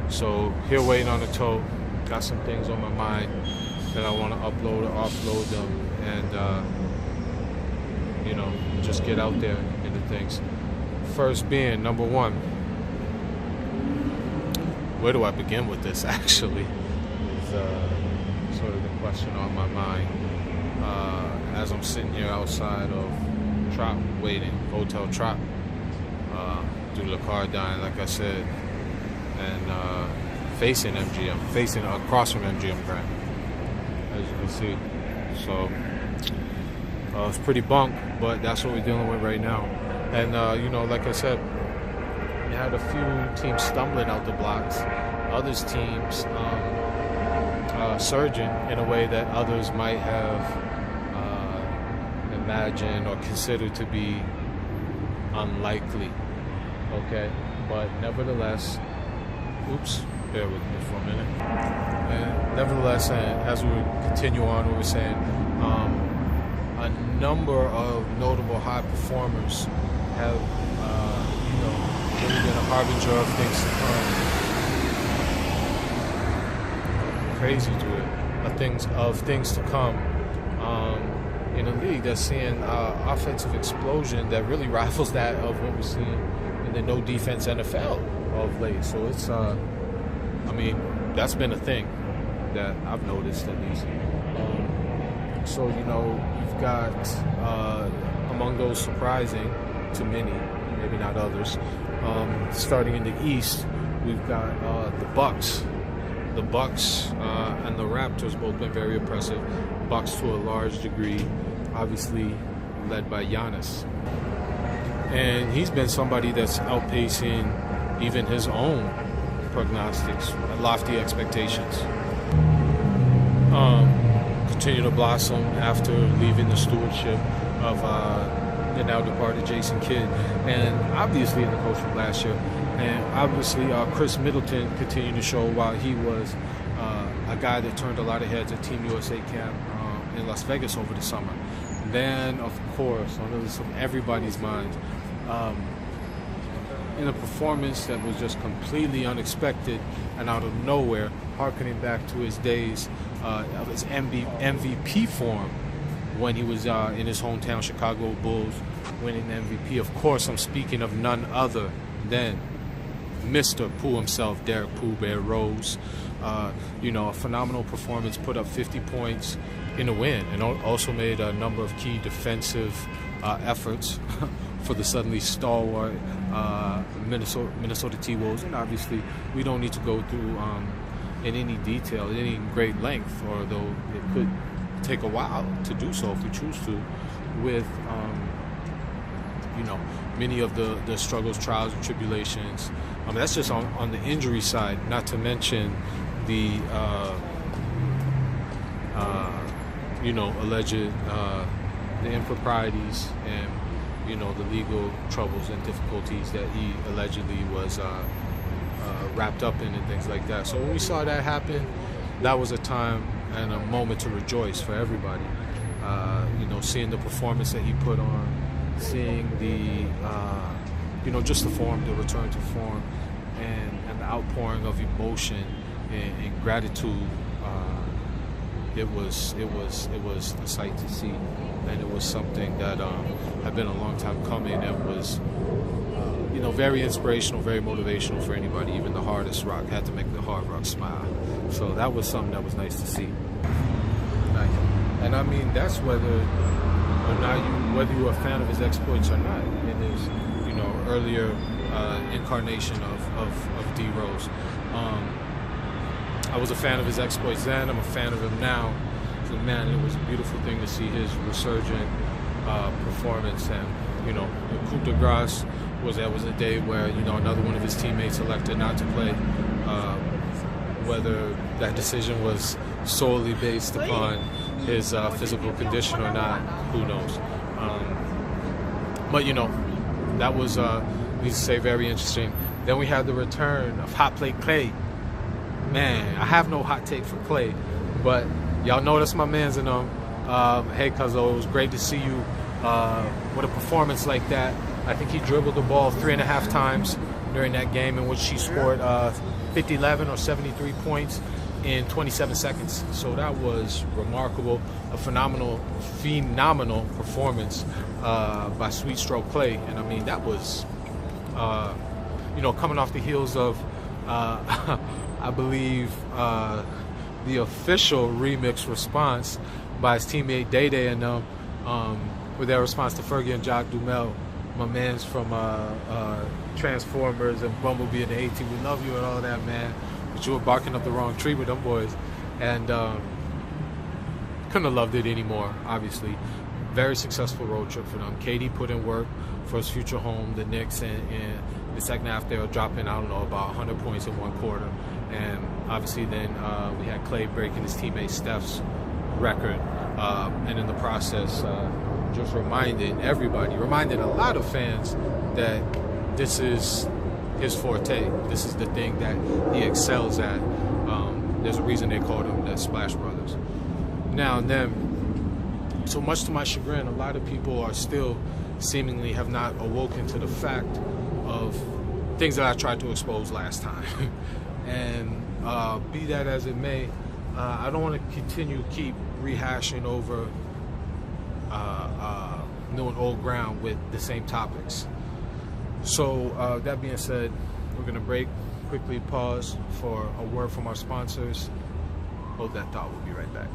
So here waiting on the tote, got some things on my mind that I want to upload or offload them, and just get out there into things. First being, number one, where do I begin with this actually is sort of the question on my mind as I'm sitting here outside of Trop waiting, Hotel Trop, due to the car dying, like I said, and facing MGM, facing across from MGM Grand, as you can see. So it's pretty bunk, but that's what we're dealing with right now. And like I said, we had a few teams stumbling out the blocks, others teams surging in a way that others might have imagined or considered to be unlikely. Okay, but nevertheless, bear with me for a minute. And nevertheless, as we continue on, we were saying a number of notable high performers have, really been a harbinger of things to come. Crazy to it, of things to come. In a league that's seeing offensive explosion that really rivals that of what we're seeing in the no defense NFL of late. So it's, that's been a thing that I've noticed at least. So you've got among those surprising to many, maybe not others. Starting in the East, we've got the Bucks. The Bucks and the Raptors both been very impressive. Bucks to a large degree, obviously led by Giannis. And he's been somebody that's outpacing even his own prognostics, lofty expectations. Continue to blossom after leaving the stewardship of the now departed Jason Kidd, and obviously in the coach from last year. And obviously Chris Middleton continued to show while he was a guy that turned a lot of heads at Team USA camp in Las Vegas over the summer. Then, of course, on everybody's mind, in a performance that was just completely unexpected and out of nowhere, harkening back to his days of his MVP form when he was in his hometown Chicago Bulls winning the MVP. Of course, I'm speaking of none other than Mr. Pooh himself, Derrick Pooh Bear Rose. A phenomenal performance, put up 50 points in a win, and also made a number of key defensive efforts for the suddenly stalwart Minnesota T-Wolves. And obviously, we don't need to go through in any detail, in any great length, although it could take a while to do so if we choose to, with many of the struggles, trials, and tribulations. That's just on the injury side, not to mention the alleged the improprieties and the legal troubles and difficulties that he allegedly was wrapped up in and things like that. So when we saw that happen, that was a time and a moment to rejoice for everybody. Seeing the performance that he put on, seeing the just the form, the return to form, and the outpouring of emotion and gratitude. It was a sight to see, and it was something that had been a long time coming. And was very inspirational, very motivational for anybody. Even the hardest rock had to make the hard rock smile. So that was something that was nice to see. And that's whether you're a fan of his exploits or not. In his earlier incarnation of D Rose. I was a fan of his exploits then. I'm a fan of him now. So man, it was a beautiful thing to see his resurgent performance. And the coup de grace was a day where another one of his teammates elected not to play. Whether that decision was solely based upon his physical condition or not, who knows? But that was we say very interesting. Then we had the return of Hot Plate Clay. Man, I have no hot take for Clay, but y'all know that's my man's in them. Hey, Cuzzo, it was great to see you with a performance like that. I think he dribbled the ball 3.5 times during that game in which he scored 50-11 or 73 points in 27 seconds. So that was remarkable, a phenomenal performance by Sweet Stroke Clay. And I mean, that was, coming off the heels of, I believe, the official remix response by his teammate Day Day and them, with their response to Fergie and Jacques Dumel, my mans from Transformers and Bumblebee and the A-Team. We love you and all that, man. But you were barking up the wrong tree with them boys. And couldn't have loved it anymore, obviously. Very successful road trip for them. KD put in work for his future home, the Knicks, and the second half they were dropping, I don't know, about 100 points in one quarter. And obviously then we had Clay breaking his teammate Steph's record. And in the process, just reminded a lot of fans that this is his forte. This is the thing that he excels at. There's a reason they called him the Splash Brothers. Now and then, so much to my chagrin, a lot of people are still seemingly have not awoken to the fact of things that I tried to expose last time. And be that as it may, I don't want to keep rehashing over new and old ground with the same topics. So that being said, we're going to break, quickly pause for a word from our sponsors. Hold that thought, we'll be right back.